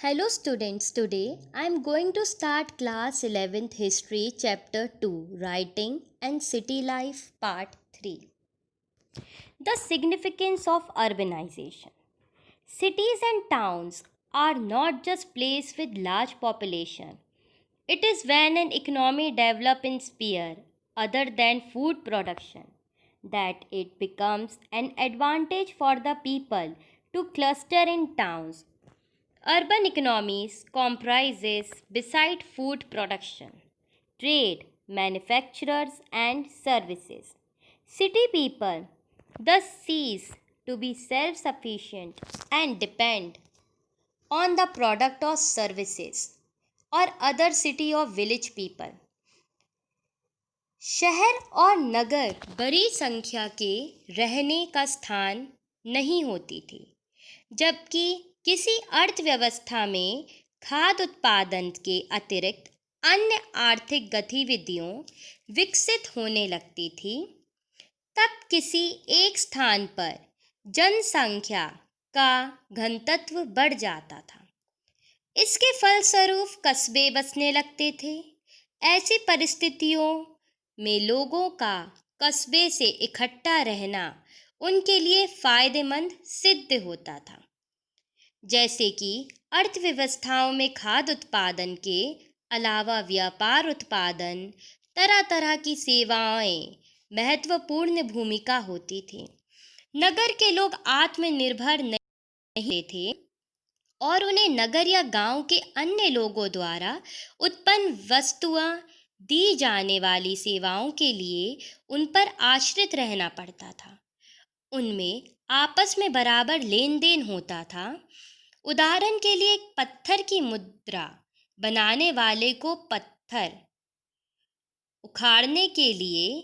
Hello students, today I am going to start class 11th history chapter 2 writing and city life part 3. The significance of urbanization. Cities and towns are not just places with large population. It is when an economy develops in sphere other than food production that it becomes an advantage for the people to cluster in towns. Urban economies comprises beside food production, trade, manufacturers and services. City people thus cease to be self-sufficient and depend on the product or services or other city or village people. शहर और नगर बड़ी संख्या के रहने का स्थान नहीं होती थी, जबकि किसी अर्थव्यवस्था में खाद्य उत्पादन के अतिरिक्त अन्य आर्थिक गतिविधियों विकसित होने लगती थी, तब किसी एक स्थान पर जनसंख्या का घनत्व बढ़ जाता था। इसके फलस्वरूप कस्बे बसने लगते थे। ऐसी परिस्थितियों में लोगों का कस्बे से इकट्ठा रहना उनके लिए फायदेमंद सिद्ध होता था। जैसे कि अर्थव्यवस्थाओं में खाद्य उत्पादन के अलावा व्यापार उत्पादन, तरह तरह की सेवाएं महत्वपूर्ण भूमिका होती थी। नगर के लोग आत्मनिर्भर नहीं थे और उन्हें नगर या गांव के अन्य लोगों द्वारा उत्पन्न वस्तुएं दी जाने वाली सेवाओं के लिए उन पर आश्रित रहना पड़ता था। उनमें आपस में बराबर लेन देन होता था। उदाहरण के लिए एक पत्थर की मुद्रा बनाने वाले को पत्थर उखाड़ने के लिए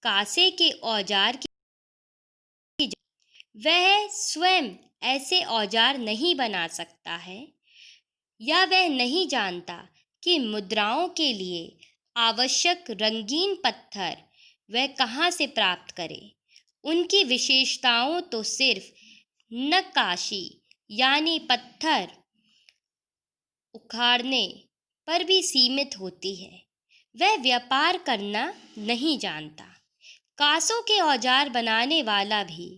कासे के औजार की वह स्वयं ऐसे औजार नहीं बना सकता है या वह नहीं जानता कि मुद्राओं के लिए आवश्यक रंगीन पत्थर वह कहाँ से प्राप्त करे। उनकी विशेषताओं तो सिर्फ नक्काशी यानी पत्थर उखाड़ने पर भी सीमित होती है। वह व्यापार करना नहीं जानता। कांसों के औजार बनाने वाला भी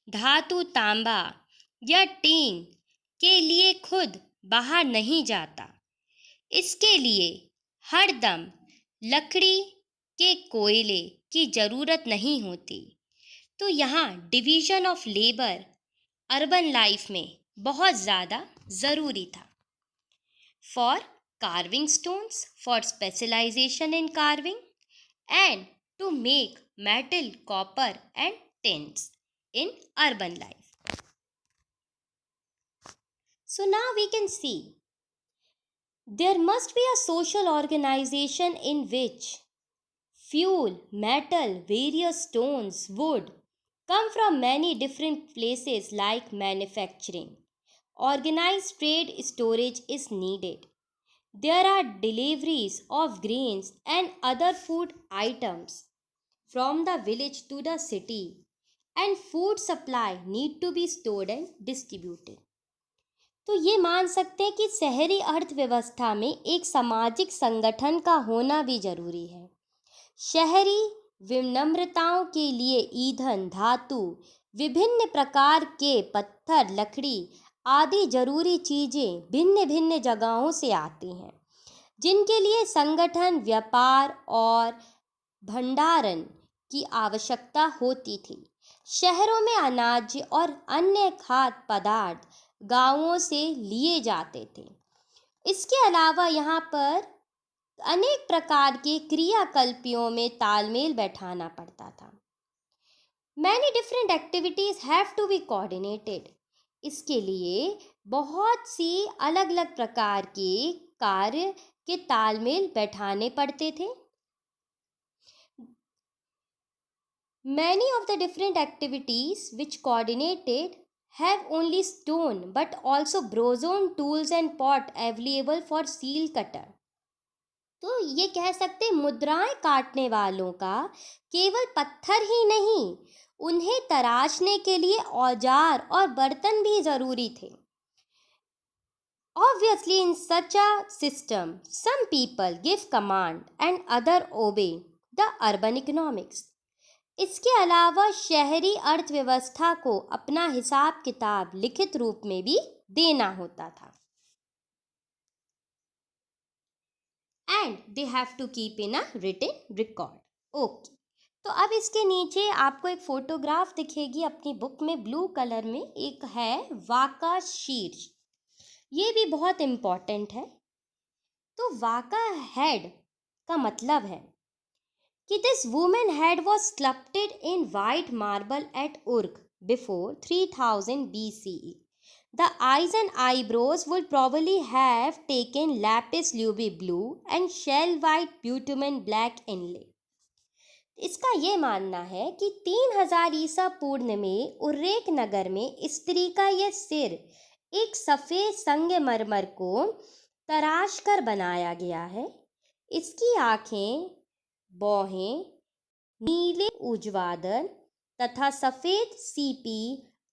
धातु, तांबा या टीन के लिए खुद बाहर नहीं जाता। इसके लिए हरदम लकड़ी के कोयले की ज़रूरत नहीं होती। तो यहाँ division of labour urban life में बहुत ज़्यादा ज़रूरी था। For carving stones for specialization in carving and to make metal, copper and tins in urban life. So now we can see there must be a social organization in which fuel, metal, various stones, wood come from many different places like manufacturing. Organized trade storage is needed. There are deliveries of grains and other food items from the village to the city, and food supply need to be stored and distributed. तो ये मान सकते हैं कि शहरी अर्थव्यवस्था में एक सामाजिक संगठन का होना भी जरूरी है। शहरी विनम्रताओं के लिए ईंधन, धातु, विभिन्न प्रकार के पत्थर, लकड़ी आदि जरूरी चीज़ें भिन्न भिन्न जगहों से आती हैं, जिनके लिए संगठन, व्यापार और भंडारण की आवश्यकता होती थी। शहरों में अनाज और अन्य खाद्य पदार्थ गांवों से लिए जाते थे। इसके अलावा यहाँ पर अनेक प्रकार के क्रियाकल्पों में तालमेल बैठाना पड़ता था। Many different activities have to be coordinated. इसके लिए बहुत सी अलग अलग प्रकार के कार्य के तालमेल बैठाने पड़ते थे। Many of the different activities which coordinated have only stone but also bronze tools and pot available for seal cutter. तो ये कह सकते मुद्राएं काटने वालों का केवल पत्थर ही नहीं, उन्हें तराशने के लिए औजार और बर्तन भी जरूरी थे। Obviously, in such a system, some people give command and other obey the urban economics. इसके अलावा शहरी अर्थव्यवस्था को अपना हिसाब किताब लिखित रूप में भी देना होता था. And they have to keep in a written record. Okay. तो अब इसके नीचे आपको एक फोटोग्राफ दिखेगी अपनी बुक में ब्लू कलर में. एक है वाका शीर्ष. ये भी बहुत इम्पॉर्टेंट है. तो वाका हेड का मतलब है कि this women head was sculpted in white marble at Uruk before 3000 BCE. The eyes and eyebrows would probably have taken lapis lazuli blue and shell white bitumen black inlay. इसका ये मानना है कि 3000 ईसा पूर्व में उर्रेक नगर में स्त्री का यह सिर एक सफ़ेद संगमरमर को तराश कर बनाया गया है. इसकी आँखें, भौहें नीले ऊर्ध्वाधर तथा सफ़ेद सीपी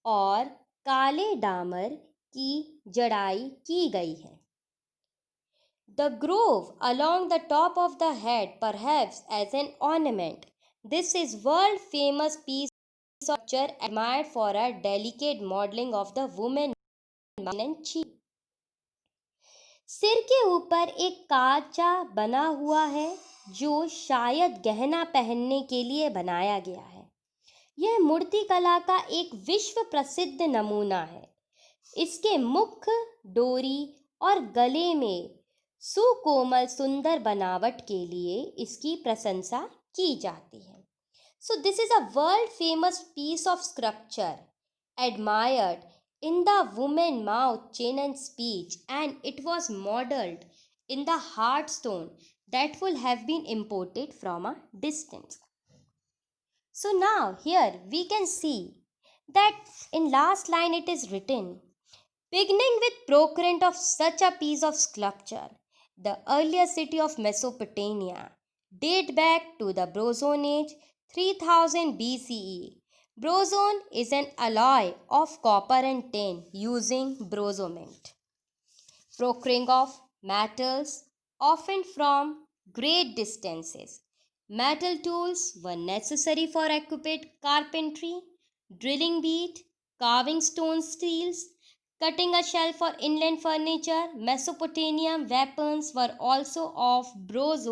और काले डामर की जड़ाई की गई है. The grove along the top of the head, perhaps as an ornament. This is world famous piece of sculpture admired for a delicate modeling of the woman and chief. सिर के ऊपर एक कांचा बना हुआ है जो शायद गहना पहनने के लिए बनाया गया है. यह मूर्ति कला का एक विश्व प्रसिद्ध नमूना है. इसके मुख, डोरी और गले में सुकोमल सुंदर बनावट के लिए इसकी प्रशंसा की जाती है. So this is a world famous piece of sculpture admired in the woman mouth, chin and speech, and it was modeled in the hard stone that will have been imported from a distance. So now here we can see that in last line it is written, beginning with procurement of such a piece of sculpture, the earlier city of Mesopotamia date back to the Bronze Age 3000 BCE. Bronze is an alloy of copper and tin using bronzement. Procuring of metals often from great distances. Metal tools were necessary for equipped carpentry, drilling beat, carving stone steels, cutting a shell for inland furniture. Mesopotamian weapons were also of bronze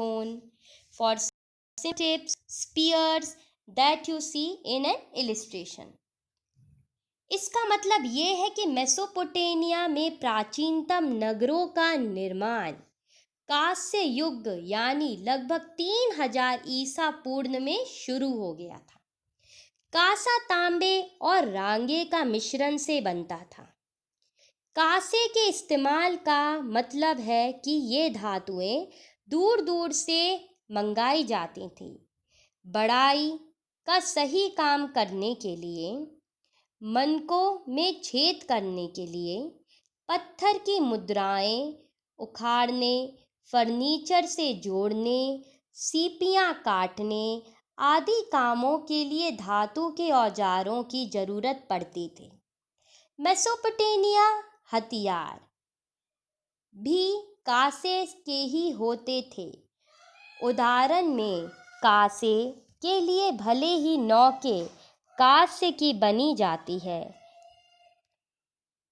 for tips, spears that you see in an illustration. इसका मतलब ये है कि Mesopotamia में प्राचीनतम नगरों का निर्माण कांस्य युग यानी लगभग 3000 ईसा पूर्व में शुरू हो गया था. कांसा तांबे और रांगे का मिश्रण से बनता था. कांसे के इस्तेमाल का मतलब है कि ये धातुएं दूर दूर से मंगाई जाती थी. बढ़ाई का सही काम करने के लिए, मनकों में छेद करने के लिए, पत्थर की मुद्राएं उखाड़ने, फर्नीचर से जोड़ने, सीपियां काटने आदि कामों के लिए धातु के औजारों की जरूरत पड़ती थी. मेसोपोटामिया हथियार भी कांसे के ही होते थे. उदाहरण में कांसे के लिए भले ही नौकें कांस्य की बनी जाती है,